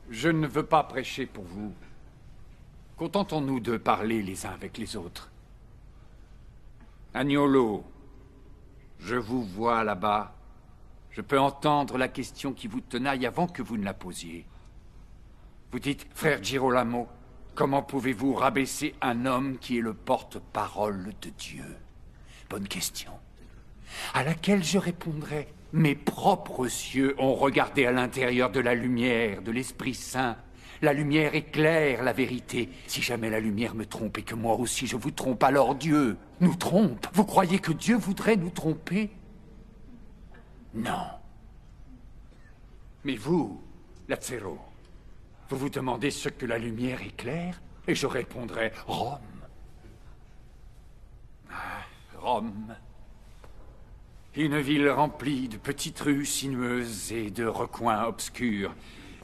Je ne veux pas prêcher pour vous. Contentons-nous de parler les uns avec les autres. Agnolo, je vous vois là-bas. Je peux entendre la question qui vous tenaille avant que vous ne la posiez. Vous dites, frère Girolamo, comment pouvez-vous rabaisser un homme qui est le porte-parole de Dieu? Bonne question. À laquelle je répondrai, mes propres yeux ont regardé à l'intérieur de la lumière, de l'Esprit Saint. La lumière éclaire la vérité. Si jamais la lumière me trompe et que moi aussi je vous trompe, alors Dieu nous trompe. Vous croyez que Dieu voudrait nous tromper? Non. Mais vous, Lazzaro, vous vous demandez ce que la lumière éclaire? Et je répondrai, Rome. Ah, Rome. Une ville remplie de petites rues sinueuses et de recoins obscurs,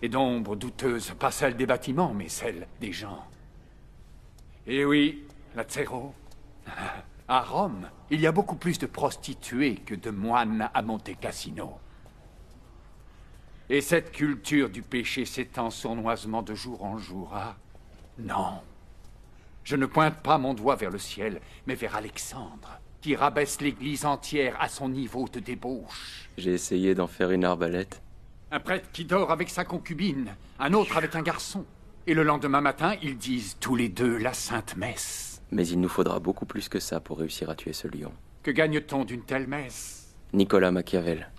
et d'ombres douteuses, pas celles des bâtiments, mais celles des gens. Et oui, Lazzaro, à Rome, il y a beaucoup plus de prostituées que de moines à Monte Cassino. Et cette culture du péché s'étend sournoisement de jour en jour. Ah, non. Je ne pointe pas mon doigt vers le ciel, mais vers Alexandre, qui rabaisse l'Église entière à son niveau de débauche. J'ai essayé d'en faire une arbalète. Un prêtre qui dort avec sa concubine, un autre avec un garçon. Et le lendemain matin, ils disent tous les deux la Sainte Messe. Mais il nous faudra beaucoup plus que ça pour réussir à tuer ce lion. Que gagne-t-on d'une telle messe? Nicolas Machiavel.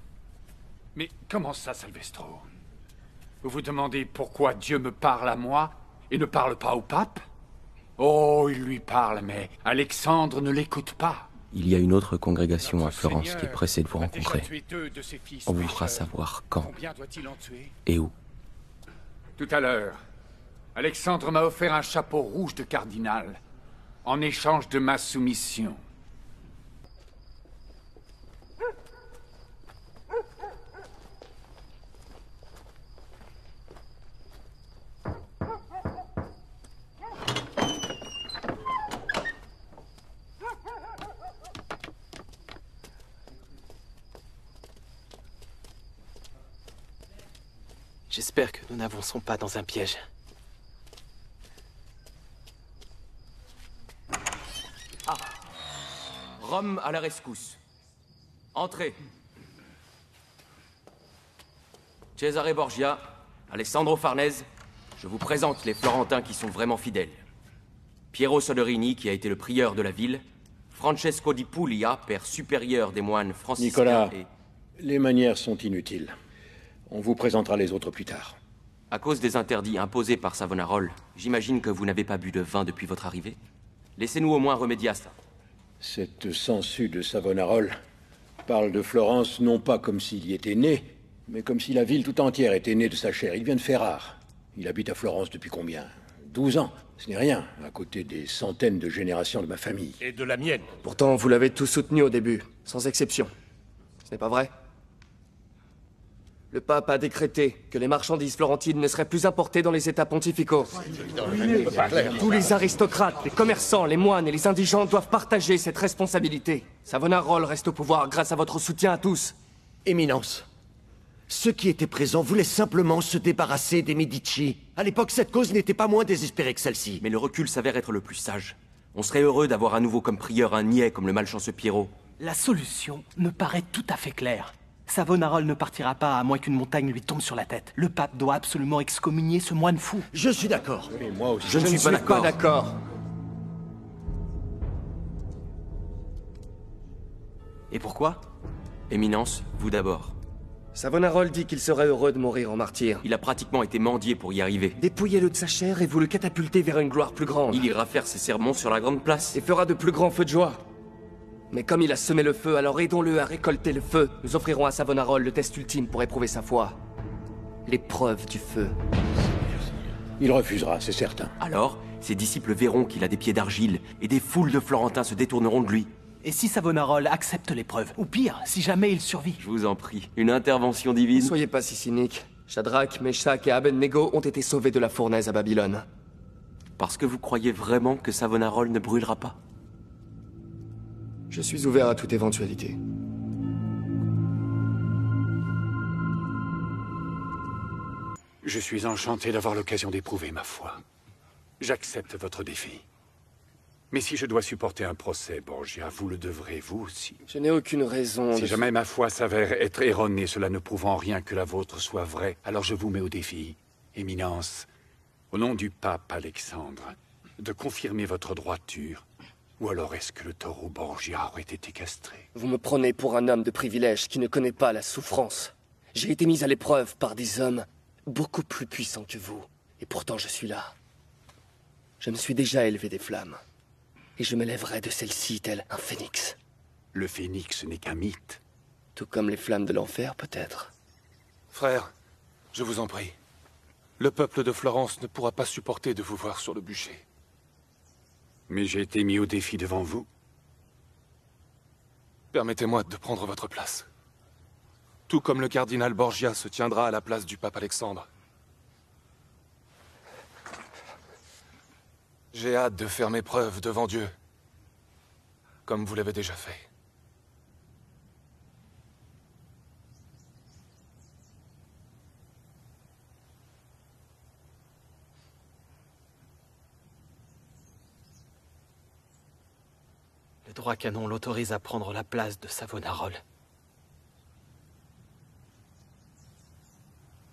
Mais comment ça, Salvestro? Vous vous demandez pourquoi Dieu me parle à moi et ne parle pas au pape? Oh, il lui parle, mais Alexandre ne l'écoute pas. Il y a une autre congrégation à Florence qui est pressée de vous rencontrer. On vous fera savoir quand et où. Tout à l'heure, Alexandre m'a offert un chapeau rouge de cardinal en échange de ma soumission. J'espère que nous n'avançons pas dans un piège. Ah! Rome à la rescousse. Entrez. Cesare Borgia, Alessandro Farnèse, je vous présente les Florentins qui sont vraiment fidèles. Piero Soderini, qui a été le prieur de la ville, Francesco di Puglia, père supérieur des moines franciscains Nicolas, et... les manières sont inutiles. On vous présentera les autres plus tard. À cause des interdits imposés par Savonarole, j'imagine que vous n'avez pas bu de vin depuis votre arrivée. Laissez-nous au moins remédier à ça. Cette sangsue de Savonarole parle de Florence non pas comme s'il y était né, mais comme si la ville tout entière était née de sa chair. Il vient de Ferrare. Il habite à Florence depuis combien? 12 ans. Ce n'est rien, à côté des centaines de générations de ma famille. Et de la mienne. Pourtant, vous l'avez tous soutenu au début, sans exception. Ce n'est pas vrai? Le pape a décrété que les marchandises florentines ne seraient plus importées dans les États pontificaux. Tous les aristocrates, les commerçants, les moines et les indigents doivent partager cette responsabilité. Savonarole reste au pouvoir grâce à votre soutien à tous. Éminence, ceux qui étaient présents voulaient simplement se débarrasser des Medici. À l'époque, cette cause n'était pas moins désespérée que celle-ci. Mais le recul s'avère être le plus sage. On serait heureux d'avoir à nouveau comme prieur un niais comme le malchanceux Piero. La solution me paraît tout à fait claire. Savonarole ne partira pas à moins qu'une montagne lui tombe sur la tête. Le pape doit absolument excommunier ce moine fou. Je suis d'accord. Et moi aussi. Je ne suis pas d'accord. Et pourquoi? Éminence, vous d'abord. Savonarole dit qu'il serait heureux de mourir en martyr. Il a pratiquement été mendié pour y arriver. Dépouillez-le de sa chair et vous le catapultez vers une gloire plus grande. Il ira faire ses sermons sur la grande place. Et fera de plus grands feux de joie. Mais comme il a semé le feu, alors aidons-le à récolter le feu. Nous offrirons à Savonarole le test ultime pour éprouver sa foi. L'épreuve du feu. Il refusera, c'est certain. Alors, ses disciples verront qu'il a des pieds d'argile, et des foules de Florentins se détourneront de lui. Et si Savonarole accepte l'épreuve? Ou pire, si jamais il survit? Je vous en prie, une intervention divine. Ne soyez pas si cynique. Shadrach, Meshach et Abednego ont été sauvés de la fournaise à Babylone. Parce que vous croyez vraiment que Savonarole ne brûlera pas? Je suis ouvert à toute éventualité. Je suis enchanté d'avoir l'occasion d'éprouver ma foi. J'accepte votre défi. Mais si je dois supporter un procès, Borgia, vous le devrez, vous aussi. Je n'ai aucune raison Si jamais ma foi s'avère être erronée, cela ne prouvant en rien que la vôtre soit vraie, alors je vous mets au défi, Éminence, au nom du pape Alexandre, de confirmer votre droiture. Ou alors est-ce que le taureau Borgia aurait été castré? Vous me prenez pour un homme de privilège qui ne connaît pas la souffrance. J'ai été mis à l'épreuve par des hommes beaucoup plus puissants que vous. Et pourtant je suis là. Je me suis déjà élevé des flammes. Et je me lèverai de celle-ci tel un phénix. Le phénix n'est qu'un mythe. Tout comme les flammes de l'enfer, peut-être. Frère, je vous en prie. Le peuple de Florence ne pourra pas supporter de vous voir sur le bûcher. Mais j'ai été mis au défi devant vous. Permettez-moi de prendre votre place. Tout comme le cardinal Borgia se tiendra à la place du pape Alexandre. J'ai hâte de faire mes preuves devant Dieu, comme vous l'avez déjà fait. Le droit canon l'autorise à prendre la place de Savonarole.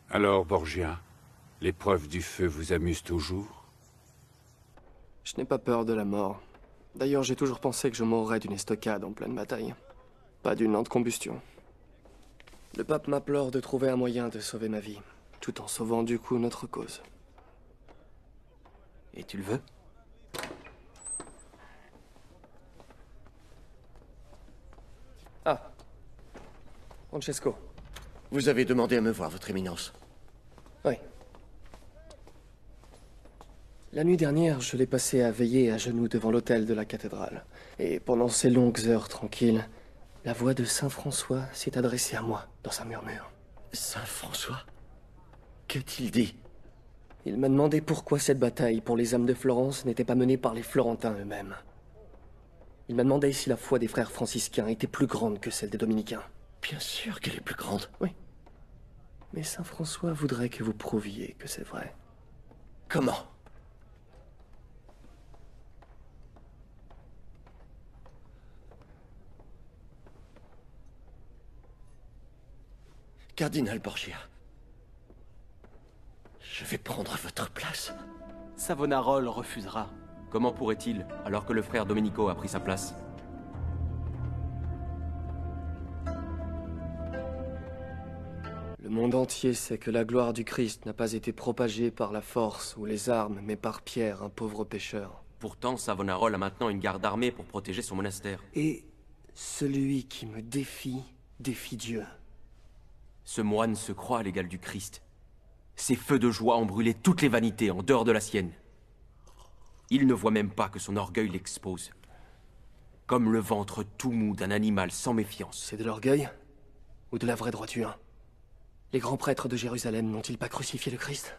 Alors, Borgia, l'épreuve du feu vous amuse toujours? Je n'ai pas peur de la mort. D'ailleurs, j'ai toujours pensé que je mourrais d'une estocade en pleine bataille. Pas d'une lente combustion. Le pape m'implore de trouver un moyen de sauver ma vie, tout en sauvant du coup notre cause. Et tu le veux? Ah. Francesco. Vous avez demandé à me voir, votre éminence. Oui. La nuit dernière, je l'ai passé à veiller à genoux devant l'autel de la cathédrale. Et pendant ces longues heures tranquilles, la voix de Saint François s'est adressée à moi dans un murmure. Saint François? Qu'a-t-il dit? Il m'a demandé pourquoi cette bataille pour les âmes de Florence n'était pas menée par les Florentins eux-mêmes. Il m'a demandé si la foi des frères franciscains était plus grande que celle des dominicains. Bien sûr qu'elle est plus grande. Oui. Mais Saint François voudrait que vous prouviez que c'est vrai. Comment? Cardinal Borgia, je vais prendre votre place. Savonarole refusera. Comment pourrait-il, alors que le frère Domenico a pris sa place? Le monde entier sait que la gloire du Christ n'a pas été propagée par la force ou les armes, mais par Pierre, un pauvre pécheur. Pourtant, Savonarole a maintenant une garde armée pour protéger son monastère. Et celui qui me défie Dieu. Ce moine se croit à l'égal du Christ. Ses feux de joie ont brûlé toutes les vanités en dehors de la sienne. Il ne voit même pas que son orgueil l'expose. Comme le ventre tout mou d'un animal sans méfiance. C'est de l'orgueil? Ou de la vraie droiture? Les grands prêtres de Jérusalem n'ont-ils pas crucifié le Christ?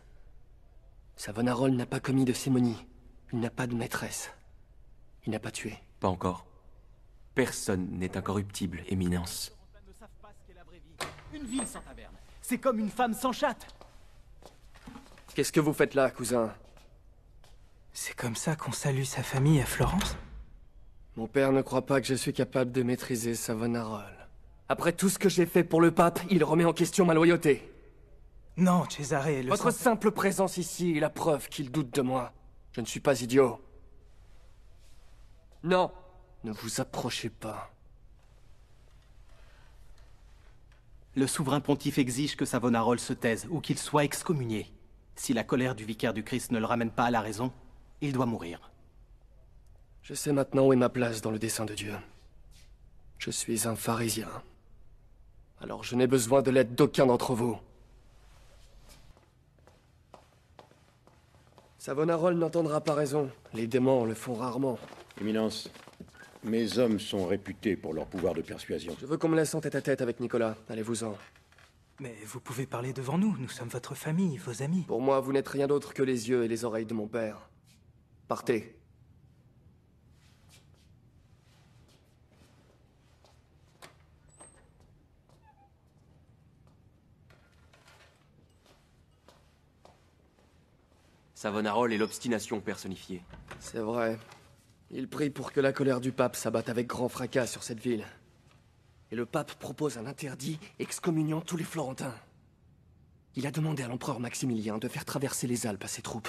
Savonarole n'a pas commis de sémonie. Il n'a pas de maîtresse. Il n'a pas tué. Pas encore. Personne n'est incorruptible, Éminence. Une ville sans taverne. C'est comme une femme sans chatte. Qu'est-ce que vous faites là, cousin? C'est comme ça qu'on salue sa famille à Florence? Mon père ne croit pas que je suis capable de maîtriser Savonarole. Après tout ce que j'ai fait pour le pape, il remet en question ma loyauté. Non, Cesare, Votre simple présence ici est la preuve qu'il doute de moi. Je ne suis pas idiot. Non, ne vous approchez pas. Le souverain pontife exige que Savonarole se taise ou qu'il soit excommunié. Si la colère du vicaire du Christ ne le ramène pas à la raison, il doit mourir. Je sais maintenant où est ma place dans le dessein de Dieu. Je suis un pharisien. Alors je n'ai besoin de l'aide d'aucun d'entre vous. Savonarole n'entendra pas raison. Les démons le font rarement. Éminence, mes hommes sont réputés pour leur pouvoir de persuasion. Je veux qu'on me laisse en tête-à-tête avec Nicolas. Allez-vous-en. Mais vous pouvez parler devant nous, nous sommes votre famille, vos amis. Pour moi, vous n'êtes rien d'autre que les yeux et les oreilles de mon père. Partez. Savonarole est l'obstination personnifiée. C'est vrai. Il prie pour que la colère du pape s'abatte avec grand fracas sur cette ville. Et le pape propose un interdit excommuniant tous les Florentins. Il a demandé à l'empereur Maximilien de faire traverser les Alpes à ses troupes.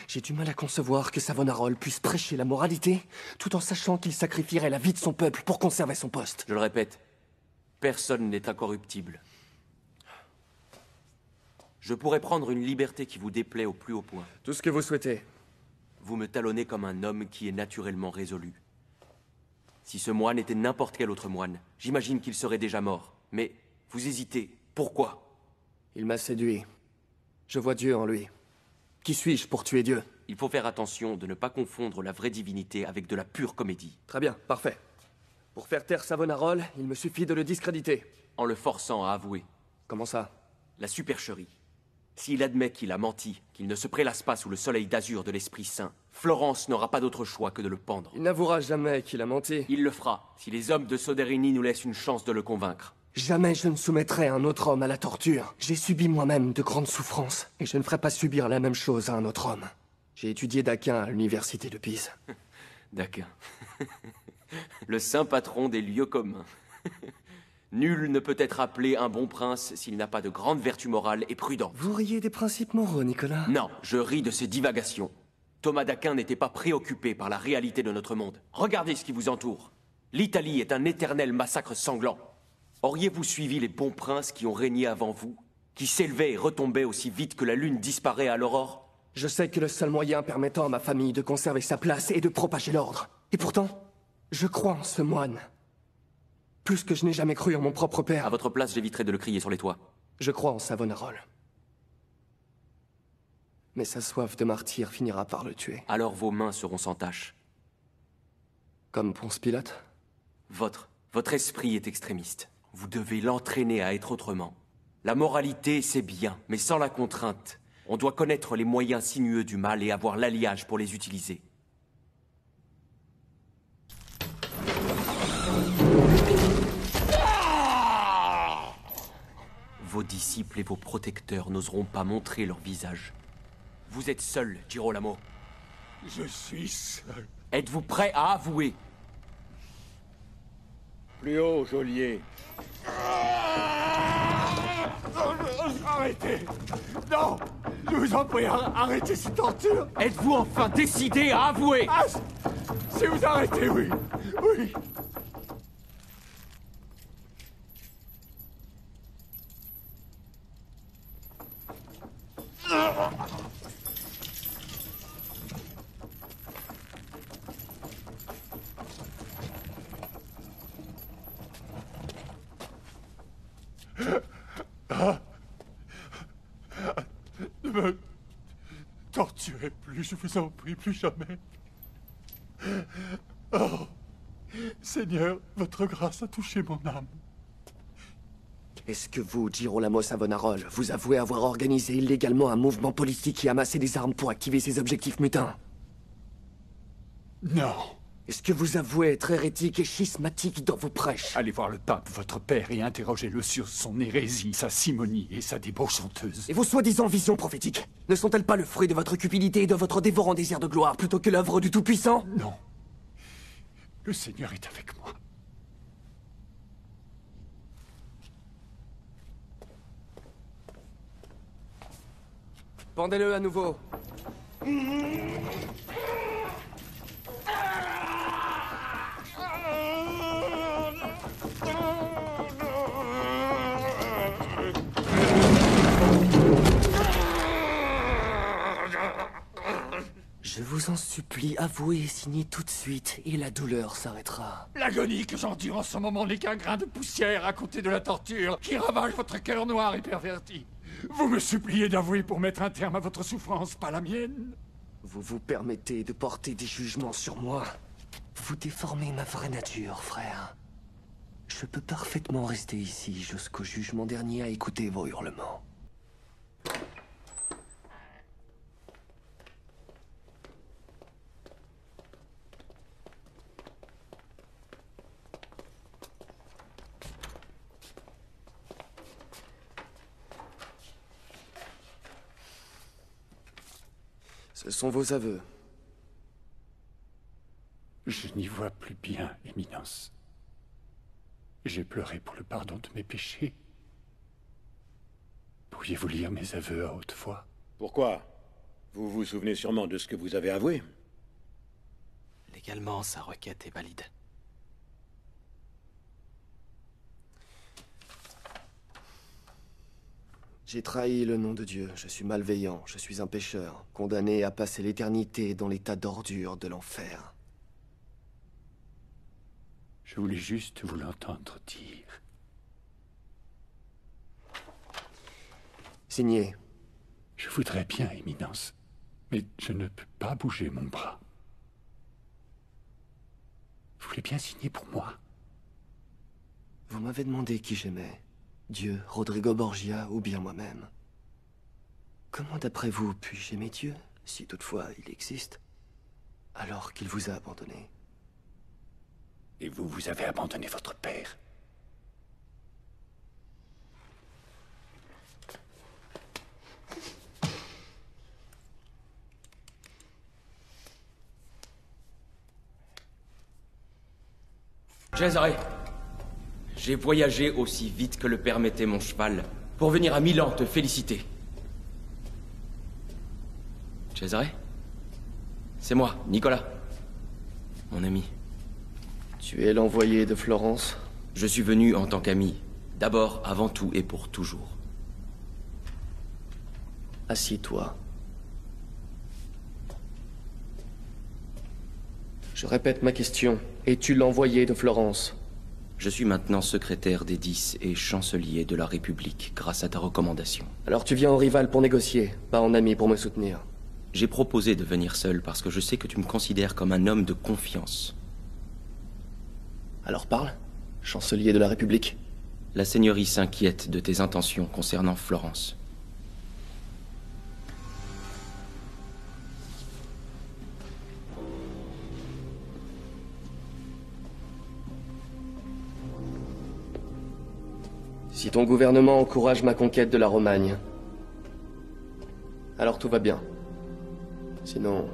J'ai du mal à concevoir que Savonarole puisse prêcher la moralité, tout en sachant qu'il sacrifierait la vie de son peuple pour conserver son poste. Je le répète, personne n'est incorruptible. Je pourrais prendre une liberté qui vous déplaît au plus haut point. Tout ce que vous souhaitez. Vous me talonnez comme un homme qui est naturellement résolu. Si ce moine était n'importe quel autre moine, j'imagine qu'il serait déjà mort. Mais vous hésitez. Pourquoi? Il m'a séduit. Je vois Dieu en lui. Qui suis-je pour tuer Dieu? Il faut faire attention de ne pas confondre la vraie divinité avec de la pure comédie. Très bien, parfait. Pour faire taire Savonarole, il me suffit de le discréditer. En le forçant à avouer. Comment ça? La supercherie. S'il admet qu'il a menti, qu'il ne se prélasse pas sous le soleil d'azur de l'Esprit Saint, Florence n'aura pas d'autre choix que de le pendre. Il n'avouera jamais qu'il a menti. Il le fera, si les hommes de Soderini nous laissent une chance de le convaincre. Jamais je ne soumettrai un autre homme à la torture. J'ai subi moi-même de grandes souffrances, et je ne ferai pas subir la même chose à un autre homme. J'ai étudié d'Aquin à l'université de Pise. D'Aquin. Le saint patron des lieux communs. Nul ne peut être appelé un bon prince s'il n'a pas de grandes vertus morales et prudentes. Vous riez des principes moraux, Nicolas? Non, je ris de ces divagations. Thomas d'Aquin n'était pas préoccupé par la réalité de notre monde. Regardez ce qui vous entoure. L'Italie est un éternel massacre sanglant. Auriez-vous suivi les bons princes qui ont régné avant vous, qui s'élevaient et retombaient aussi vite que la lune disparaît à l'aurore? Je sais que le seul moyen permettant à ma famille de conserver sa place est de propager l'ordre. Et pourtant, je crois en ce moine. Plus que je n'ai jamais cru en mon propre père. À votre place, j'éviterai de le crier sur les toits. Je crois en Savonarole. Mais sa soif de martyr finira par le tuer. Alors vos mains seront sans tache. Comme Ponce Pilate? Votre esprit est extrémiste. Vous devez l'entraîner à être autrement. La moralité, c'est bien, mais sans la contrainte. On doit connaître les moyens sinueux du mal et avoir l'alliage pour les utiliser. Vos disciples et vos protecteurs n'oseront pas montrer leur visage. Vous êtes seul, Girolamo. Je suis seul. Êtes-vous prêt à avouer? Plus haut, geôlier. Arrêtez! Non! Je vous en prie, arrêtez ces tortures! Êtes-vous enfin décidé à avouer? Ah, si vous arrêtez, oui! Oui! Ne me torturez plus, je vous en prie, plus jamais. Oh, Seigneur, votre grâce a touché mon âme. Est-ce que vous, Girolamo Savonarole, vous avouez avoir organisé illégalement un mouvement politique et amassé des armes pour activer ses objectifs mutins? Non. Est-ce que vous avouez être hérétique et schismatique dans vos prêches? Allez voir le pape, votre père, et interrogez-le sur son hérésie, sa simonie et sa débauche honteuse. Et vos soi-disant visions prophétiques, ne sont-elles pas le fruit de votre cupidité et de votre dévorant désir de gloire, plutôt que l'œuvre du Tout-Puissant? Non. Le Seigneur est avec moi. Pendez-le à nouveau. Je vous en supplie, avouez et signez tout de suite, et la douleur s'arrêtera. L'agonie que j'endure en ce moment n'est qu'un grain de poussière à côté de la torture qui ravage votre cœur noir et perverti. Vous me suppliez d'avouer pour mettre un terme à votre souffrance, pas la mienne. Vous vous permettez de porter des jugements sur moi. Vous déformez ma vraie nature, frère. Je peux parfaitement rester ici jusqu'au jugement dernier à écouter vos hurlements. Ce sont vos aveux. Je n'y vois plus bien, Éminence. J'ai pleuré pour le pardon de mes péchés. Pourriez-vous lire mes aveux à haute voix? Pourquoi? Vous vous souvenez sûrement de ce que vous avez avoué. Légalement, sa requête est valide. J'ai trahi le nom de Dieu, je suis malveillant, je suis un pécheur, condamné à passer l'éternité dans l'état d'ordure de l'enfer. Je voulais juste vous l'entendre dire. Signé. Je voudrais bien, Éminence, mais je ne peux pas bouger mon bras. Vous voulez bien signer pour moi? Vous m'avez demandé qui j'aimais. Dieu, Rodrigo Borgia ou bien moi-même. Comment d'après vous puis-je aimer Dieu, si toutefois il existe, alors qu'il vous a abandonné? Et vous, vous avez abandonné votre père. Cesare, j'ai voyagé aussi vite que le permettait mon cheval pour venir à Milan te féliciter. Cesare? C'est moi, Nicolas. Mon ami. Tu es l'envoyé de Florence? Je suis venu en tant qu'ami. D'abord, avant tout et pour toujours. Assis-toi. Je répète ma question. Es-tu l'envoyé de Florence? Je suis maintenant secrétaire des 10 et chancelier de la République grâce à ta recommandation. Alors tu viens en rival pour négocier, pas en ami pour me soutenir. J'ai proposé de venir seul parce que je sais que tu me considères comme un homme de confiance. Alors parle, chancelier de la République. La seigneurie s'inquiète de tes intentions concernant Florence. Si ton gouvernement encourage ma conquête de la Romagne, alors tout va bien. Sinon,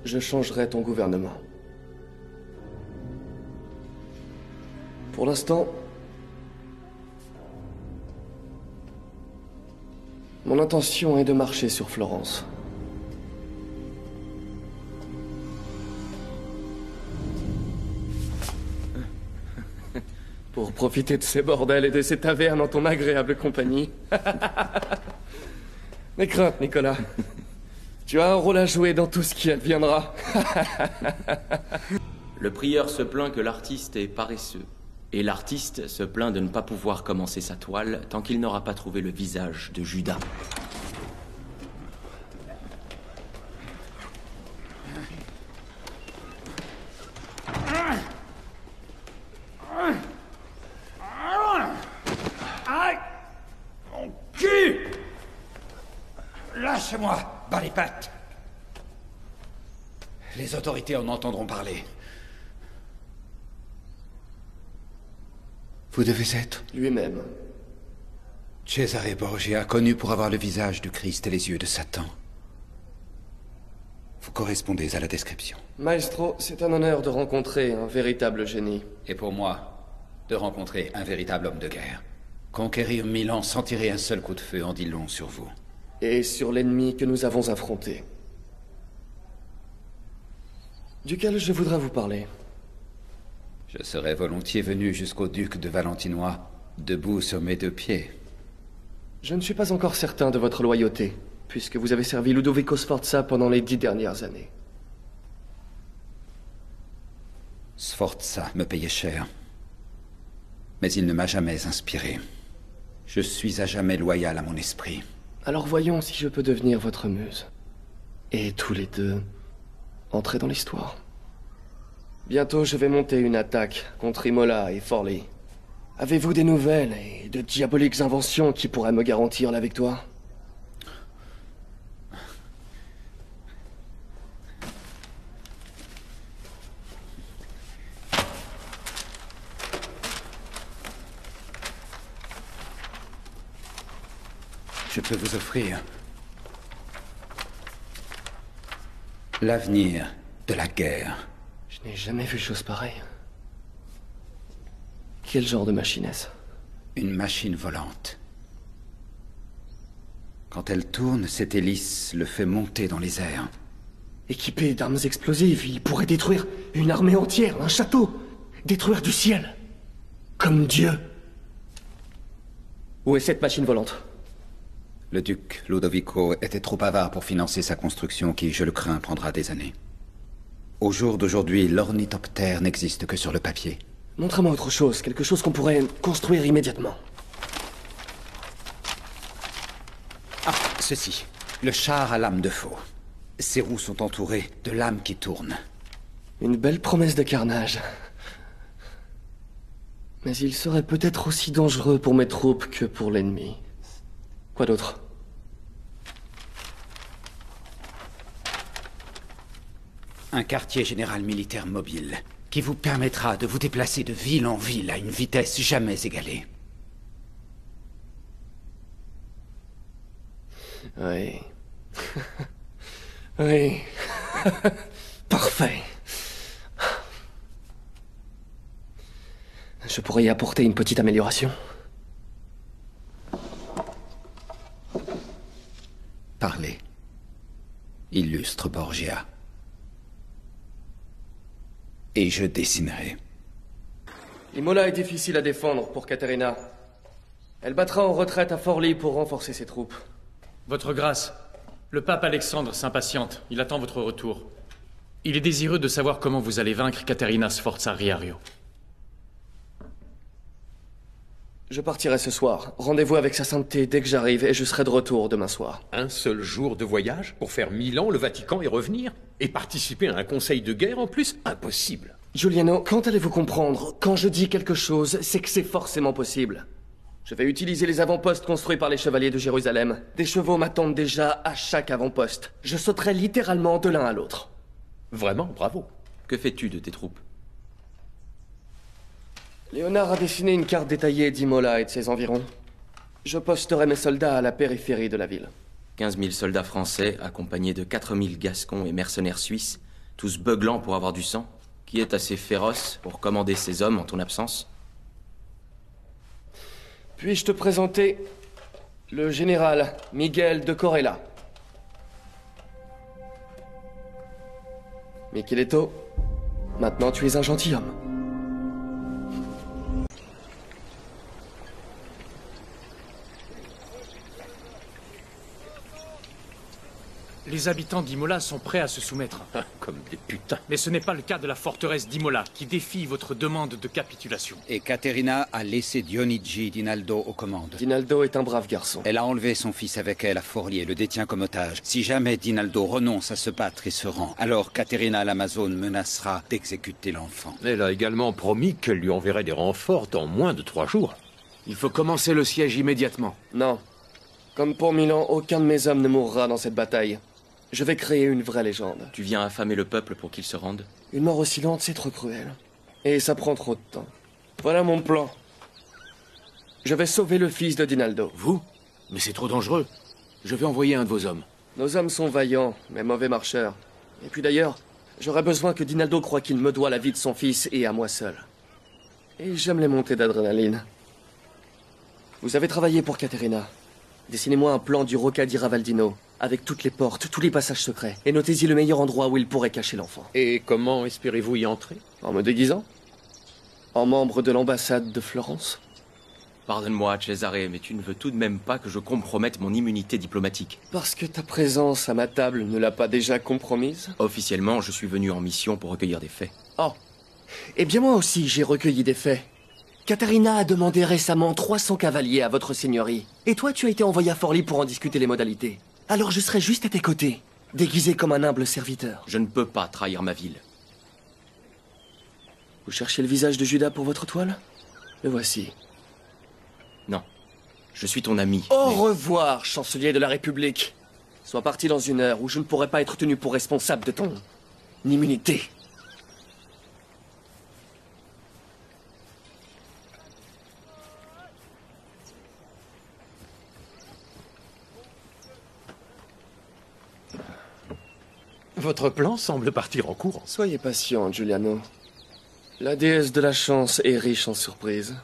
je changerai ton gouvernement. Pour l'instant, mon intention est de marcher sur Florence. Pour profiter de ces bordels et de ces tavernes en ton agréable compagnie. N'aie crainte, Nicolas. Tu as un rôle à jouer dans tout ce qui adviendra. Le prieur se plaint que l'artiste est paresseux. Et l'artiste se plaint de ne pas pouvoir commencer sa toile tant qu'il n'aura pas trouvé le visage de Judas. Aïe! Mon cul! Lâche-moi, bas les pattes! Les autorités en entendront parler. Vous devez être Lui-même. Cesare Borgia, connu pour avoir le visage du Christ et les yeux de Satan. Vous correspondez à la description. Maestro, c'est un honneur de rencontrer un véritable génie. Et pour moi, de rencontrer un véritable homme de guerre. Conquérir Milan sans tirer un seul coup de feu en dit long sur vous. Et sur l'ennemi que nous avons affronté. Duquel je voudrais vous parler. Je serais volontiers venu jusqu'au duc de Valentinois, debout sur mes 2 pieds. Je ne suis pas encore certain de votre loyauté, puisque vous avez servi Ludovico Sforza pendant les 10 dernières années. Sforza me payait cher. Mais il ne m'a jamais inspiré. Je suis à jamais loyal à mon esprit. Alors voyons si je peux devenir votre muse. Et tous les deux, entrer dans l'histoire. Bientôt, je vais monter une attaque contre Imola et Forlì. Avez-vous des nouvelles et de diaboliques inventions qui pourraient me garantir la victoire? Je peux vous offrir L'avenir de la guerre. Je n'ai jamais vu chose pareille. Quel genre de machine est-ce? Une machine volante. Quand elle tourne, cette hélice le fait monter dans les airs. Équipé d'armes explosives, il pourrait détruire une armée entière, un château. Détruire du ciel. Comme Dieu. Où est cette machine volante? Le duc Ludovico était trop avare pour financer sa construction qui, je le crains, prendra des années. Au jour d'aujourd'hui, l'ornithoptère n'existe que sur le papier. Montre-moi autre chose, quelque chose qu'on pourrait construire immédiatement. Ah, ceci. Le char à lame de faux. Ses roues sont entourées de lames qui tournent. Une belle promesse de carnage. Mais il serait peut-être aussi dangereux pour mes troupes que pour l'ennemi. Quoi d'autre? Un quartier général militaire mobile, qui vous permettra de vous déplacer de ville en ville à une vitesse jamais égalée. Oui. Oui. Parfait. Je pourrais y apporter une petite amélioration. Parlez. Illustre Borgia. Et je dessinerai. Imola est difficile à défendre pour Caterina. Elle battra en retraite à Forlì pour renforcer ses troupes. Votre grâce, le pape Alexandre s'impatiente. Il attend votre retour. Il est désireux de savoir comment vous allez vaincre Caterina Sforza Riario. Je partirai ce soir. Rendez-vous avec sa sainteté dès que j'arrive et je serai de retour demain soir. Un seul jour de voyage pour faire Milan, le Vatican et revenir? Et participer à un conseil de guerre en plus? Impossible. Giuliano, quand allez-vous comprendre? Quand je dis quelque chose, c'est que c'est forcément possible. Je vais utiliser les avant-postes construits par les chevaliers de Jérusalem. Des chevaux m'attendent déjà à chaque avant-poste. Je sauterai littéralement de l'un à l'autre. Vraiment, bravo. Que fais-tu de tes troupes? Léonard a dessiné une carte détaillée d'Imola et de ses environs. Je posterai mes soldats à la périphérie de la ville. 15 000 soldats français, accompagnés de 4 000 gascons et mercenaires suisses, tous beuglants pour avoir du sang, qui est assez féroce pour commander ces hommes en ton absence? Puis-je te présenter le général Miguel de Corella? Micheletto, maintenant tu es un gentilhomme. Les habitants d'Imola sont prêts à se soumettre. Comme des putains. Mais ce n'est pas le cas de la forteresse d'Imola, qui défie votre demande de capitulation. Et Caterina a laissé Dionigi Dinaldo aux commandes. Dinaldo est un brave garçon. Elle a enlevé son fils avec elle à Forlì et le détient comme otage. Si jamais Dinaldo renonce à se battre et se rend, alors Caterina l'Amazone menacera d'exécuter l'enfant. Elle a également promis qu'elle lui enverrait des renforts dans moins de 3 jours. Il faut commencer le siège immédiatement. Non. Comme pour Milan, aucun de mes hommes ne mourra dans cette bataille. Je vais créer une vraie légende. Tu viens affamer le peuple pour qu'il se rende? Une mort aussi lente, c'est trop cruel. Et ça prend trop de temps. Voilà mon plan. Je vais sauver le fils de Dinaldo. Vous? Mais c'est trop dangereux. Je vais envoyer un de vos hommes. Nos hommes sont vaillants, mais mauvais marcheurs. Et puis d'ailleurs, j'aurais besoin que Dinaldo croie qu'il me doit la vie de son fils et à moi seul. Et j'aime les montées d'adrénaline. Vous avez travaillé pour Caterina. Dessinez-moi un plan du Rocca di Ravaldino, avec toutes les portes, tous les passages secrets, et notez-y le meilleur endroit où il pourrait cacher l'enfant. Et comment espérez-vous y entrer? En me déguisant? En membre de l'ambassade de Florence? Pardonne-moi, Cesare, mais tu ne veux tout de même pas que je compromette mon immunité diplomatique. Parce que ta présence à ma table ne l'a pas déjà compromise? Officiellement, je suis venu en mission pour recueillir des faits. Oh. Eh bien moi aussi, j'ai recueilli des faits. Caterina a demandé récemment 300 cavaliers à votre seigneurie. Et toi, tu as été envoyé à Forlì pour en discuter les modalités. Alors je serai juste à tes côtés, déguisé comme un humble serviteur. Je ne peux pas trahir ma ville. Vous cherchez le visage de Judas pour votre toile? Le voici. Non. Je suis ton ami. Au revoir, chancelier de la République. Sois parti dans une heure où je ne pourrai pas être tenu pour responsable de ton immunité. Votre plan semble partir en courant. Soyez patient, Giuliano. La déesse de la chance est riche en surprises.